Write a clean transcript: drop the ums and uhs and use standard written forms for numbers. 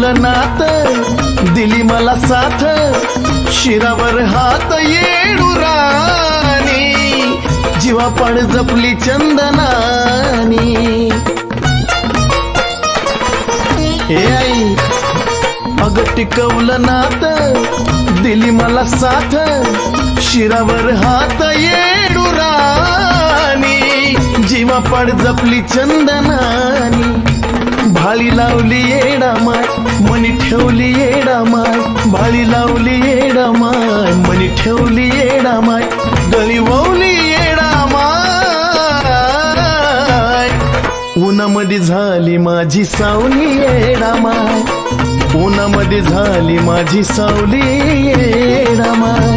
टिकवलं नात दिली मला साथ शिरावर हात येडुरानी जीवापाड जपली चंदनानी हे आई अग टिकवलं नात दिली मला साथ शिरावर हात येडुरानी जीवापाड जपली चंदनानी भाळी लावली येडा माय मनी ठेवली येडा माय भाळी लावली येडा माय मनी ठेवली येडा माय गळी ववली येडा माय उन्हामध्ये झाली माझी सावली येडा माय उन्हामध्ये झाली माझी सावली येडा माय